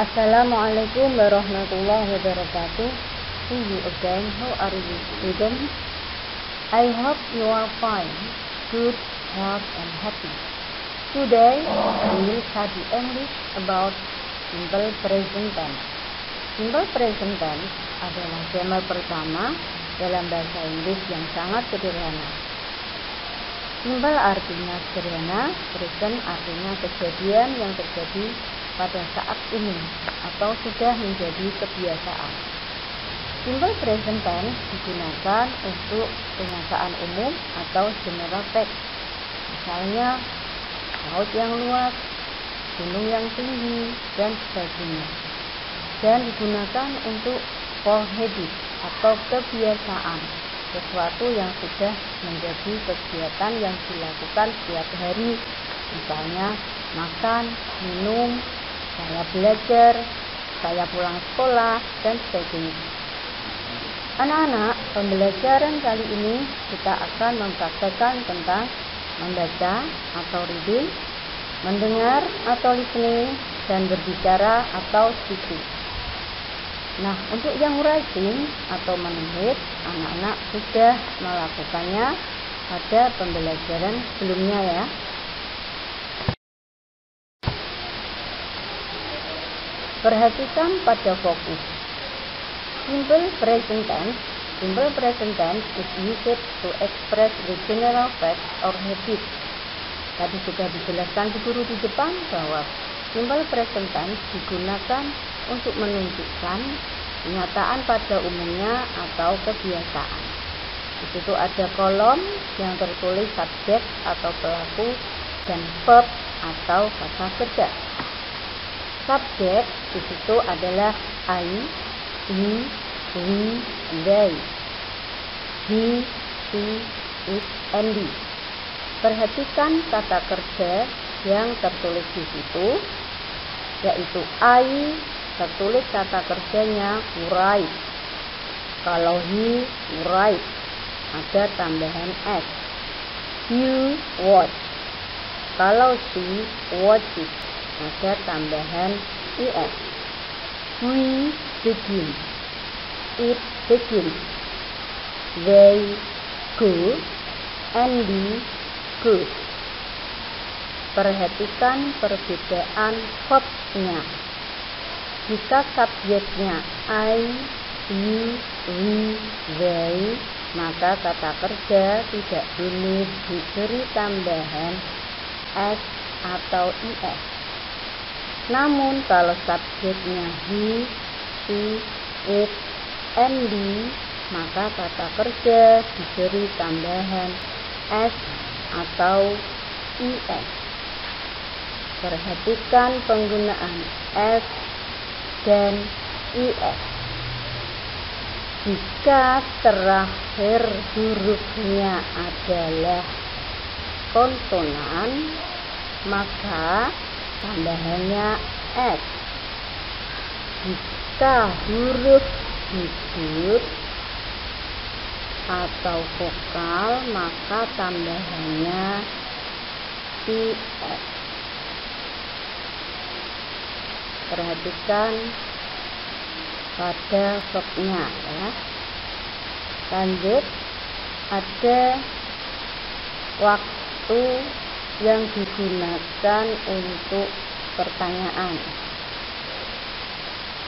Assalamualaikum warahmatullahi wabarakatuh. See you again. How are you, students? I hope you are fine, good, health, and happy. Today, we will study English about simple present tense. Simple present tense adalah grammar pertama dalam bahasa Inggris yang sangat sederhana. Simple artinya sederhana, present artinya kejadian yang terjadi pada saat ini atau sudah menjadi kebiasaan. Simple present tense digunakan untuk penyataan umum atau general fact. Misalnya, laut yang luas, gunung yang tinggi, dan sebagainya. Dan digunakan untuk for habit atau kebiasaan, sesuatu yang sudah menjadi kegiatan yang dilakukan setiap hari. Misalnya, makan, minum, saya belajar, saya pulang sekolah, dan sebagainya. Anak-anak, pembelajaran kali ini kita akan mempraktekkan tentang membaca atau reading, mendengar atau listening, dan berbicara atau speaking. Nah, untuk yang writing atau menulis, anak-anak sudah melakukannya pada pembelajaran sebelumnya ya. Perhatikan pada fokus. Simple present tense is used to express the general fact or habit. Tadi sudah dijelaskan di guru di depan bahwa simple present tense digunakan untuk menunjukkan kenyataan pada umumnya atau kebiasaan. Di situ ada kolom yang tertulis subjek atau pelaku dan verb atau kata kerja. Subjek di situ adalah I, he, we, they, he, she, it, and they. Perhatikan kata kerja yang tertulis di situ, yaitu I, tertulis kata kerjanya write. Kalau he, write, ada tambahan s. You watch. Kalau she, watches, ada tambahan es. We begin. It begins. They go and we go. Perhatikan perbedaan verbnya. Jika subjeknya I, you, we, they, maka kata kerja tidak boleh diberi tambahan s atau es. Namun kalau subjeknya he, she, it, and they, maka kata kerja diberi tambahan s atau es. Perhatikan penggunaan s dan es. Jika terakhir hurufnya adalah konsonan, maka tambahannya s. Jika huruf hidup atau vokal, maka tambahannya is. Perhatikan pada verbnya ya. Lanjut, ada waktu yang digunakan untuk pertanyaan.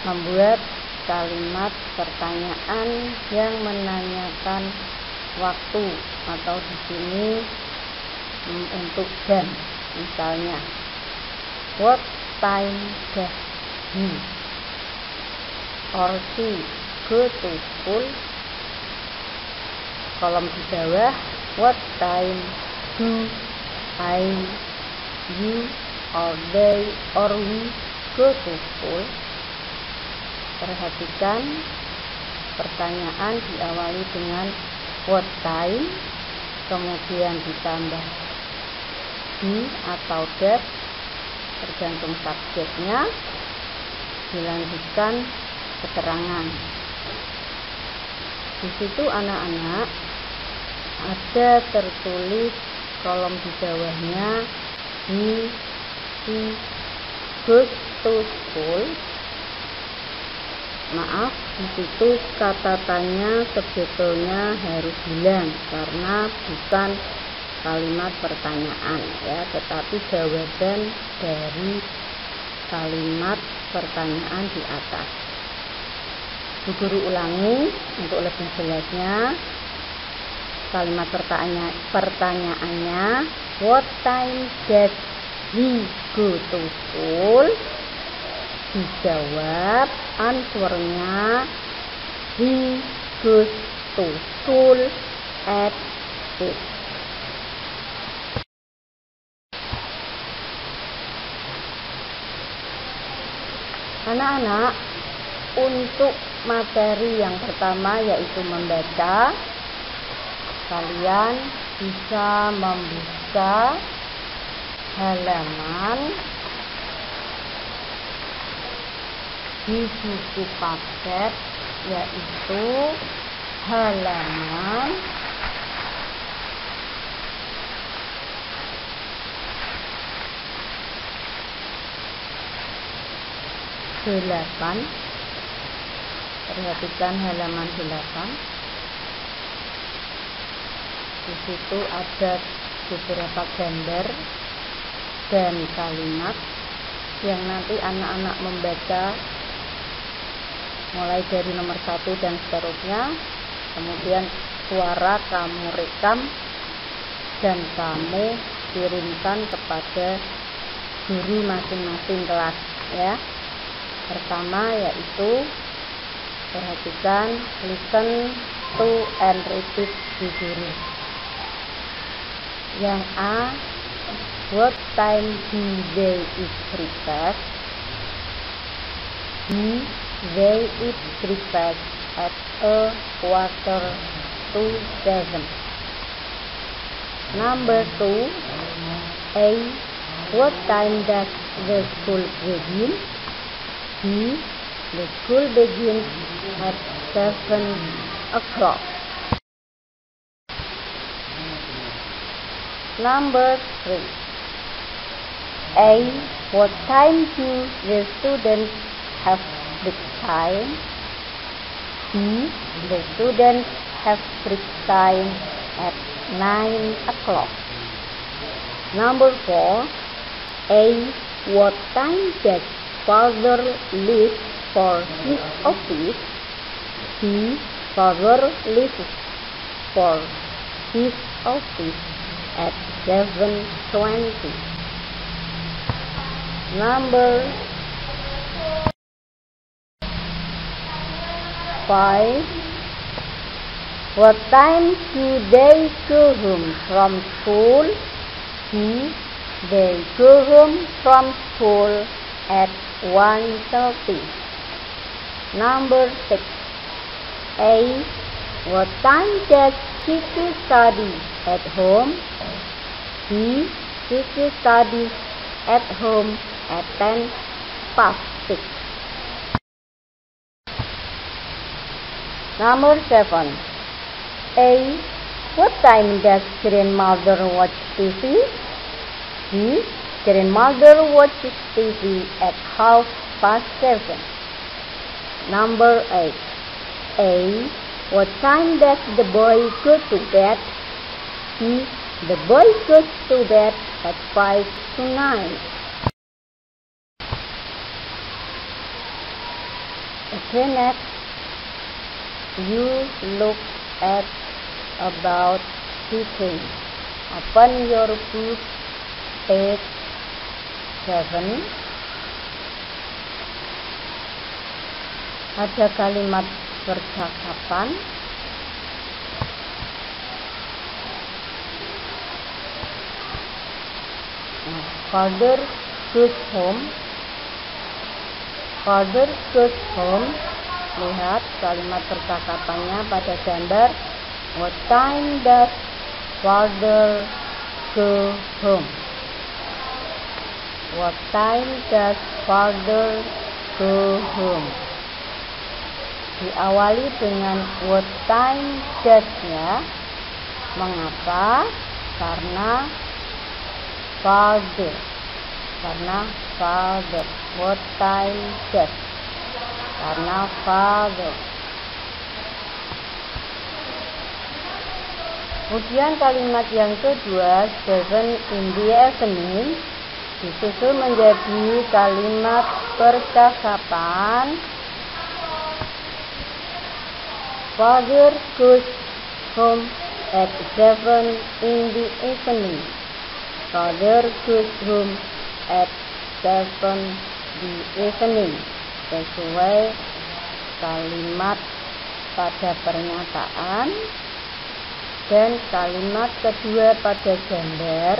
Membuat kalimat pertanyaan yang menanyakan waktu atau di sini untuk jam. Misalnya, what time does he or she go to school? Kolom di bawah, what time do I, you, or they, or we go to school? Perhatikan pertanyaan diawali dengan what time, kemudian ditambah he atau that, tergantung subjeknya, dilanjutkan keterangan. Di situ anak-anak ada tertulis kolom di bawahnya he, she goes to school Maaf, di situ kata tanya sebetulnya harus hilang karena bukan kalimat pertanyaan ya, tetapi jawaban dari kalimat pertanyaan di atas. Bu Guru ulangi untuk lebih jelasnya. Kalimat pertanyaannya, what time does he go to school? Dijawab, answernya, he goes to school at 8. Anak-anak, untuk materi yang pertama yaitu membaca, kalian bisa membuka halaman di buku paket, yaitu halaman 8. Perhatikan halaman 8. Di situ ada beberapa gambar dan kalimat yang nanti anak-anak membaca mulai dari nomor 1 dan seterusnya. Kemudian suara kamu rekam dan kamu kirimkan kepada guru masing-masing kelas ya. Pertama yaitu perhatikan, listen to and repeat di guru. Yang A, what time do they eat breakfast? B, they eat breakfast at 6:45. Number 2, A, what time does the school begin? B, the school begins at 7 o'clock. Number 3, A, what time do the students have break time? B, the students have break time at 9 o'clock. Number 4, A, what time does father leave for his office? B, father leaves for his office at 7:20. Number 5, what time do they go home from school? B, they go home from school at 1:30. Number 6, A, what time does Kiki study at home? B, Kiki studies at home at 6:10. Number 7, A, what time does grandmother watch TV? B, grandmother watches TV at 7:30. Number 8, A, what time does the boy go to bed? B, the boy goes to bed at 5 to 9. Okay, next, you look at about teaching. Open your book, page 7. Ada kalimat percakapan. Father goes home. Father goes home. Lihat kalimat percakapannya pada gambar. What time does father go home? What time does father go home? Diawali dengan what time does-nya. Mengapa? Karena father. What time does. karena father. Kemudian kalimat yang kedua, 7 in the evening, disusun menjadi kalimat percakapan. Father goes home at 7 in the evening. Father goes home at 7 the evening. Sesuai kalimat pada pernyataan. Dan kalimat kedua pada gambar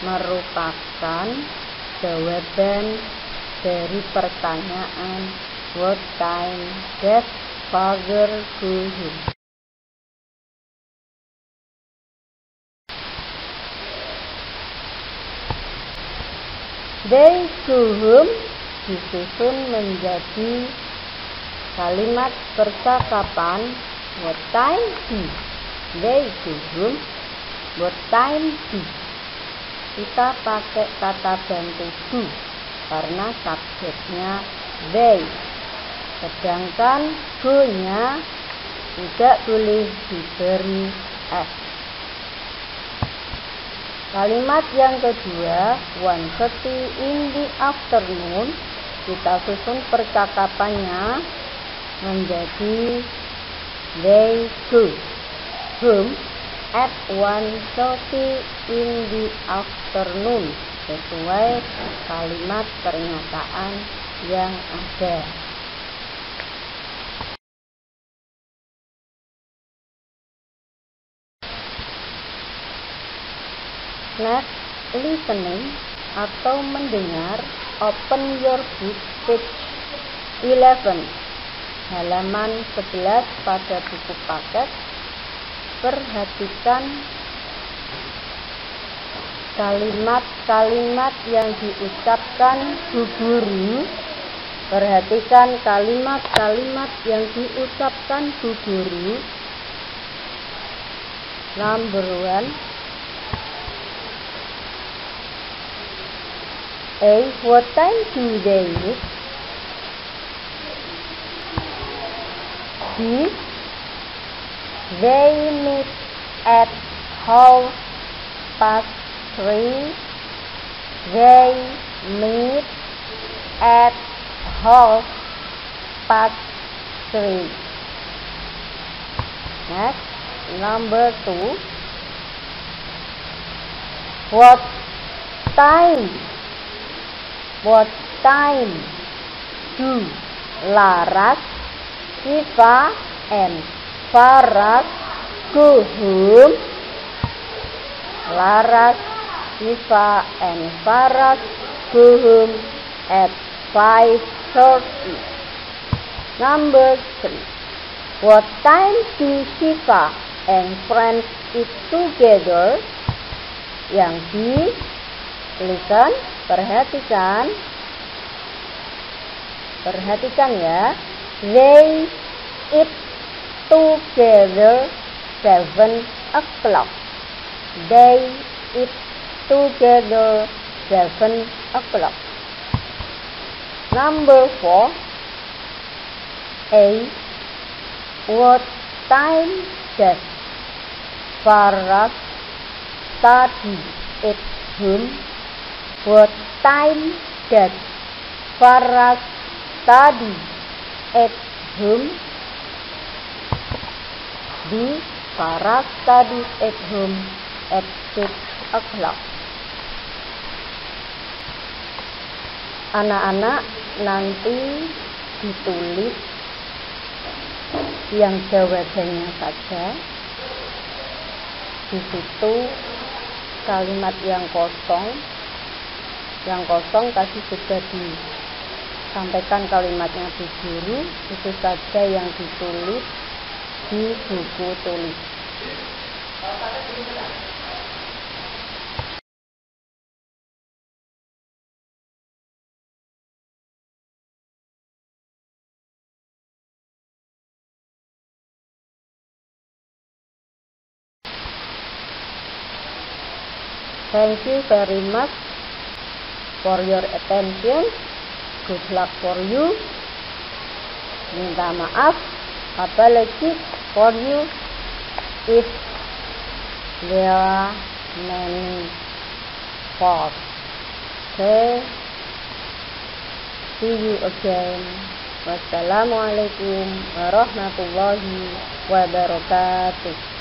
merupakan jawaban dari pertanyaan what time does father go home. They go home disusun menjadi kalimat percakapan what time is. They go home, what time is. Kita pakai kata bantu do karena subjeknya they. Sedangkan go-nya tidak boleh diberi s. Kalimat yang kedua, 1:30 in the afternoon, kita susun percakapannya menjadi they go home at 1:30 in the afternoon, sesuai kalimat pernyataan yang ada. Next, listening atau mendengar. Open your book, page 11, halaman 11 pada buku paket. Perhatikan kalimat-kalimat yang diucapkan Bu Guru. Perhatikan kalimat-kalimat yang diucapkan Bu Guru. Number 1. A. What time do they meet? B. They meet at 3:30. They meet at 3:30. Next, number 2. What time do Laras, Siva, and Faras go home? Laras, Siva, and Faras go home at 5:30. Number 3. What time do Siva and friends eat together? Yang B. Listen, perhatikan ya. They eat together 7 o'clock. They eat together 7 o'clock. Number 4. A. What time does Faras study at home? What time does Faras study at home? B. Faras studies at home at 6 o'clock. Anak-anak nanti ditulis yang jawabannya saja. Di situ kalimat yang kosong tadi sudah disampaikan kalimatnya Bu Guru, itu saja yang ditulis di buku tulis. Thank you very much for your attention. Good luck for you. minta maaf, apologize for you if there are many faults. Okay, see you again. Wassalamualaikum warahmatullahi wabarakatuh.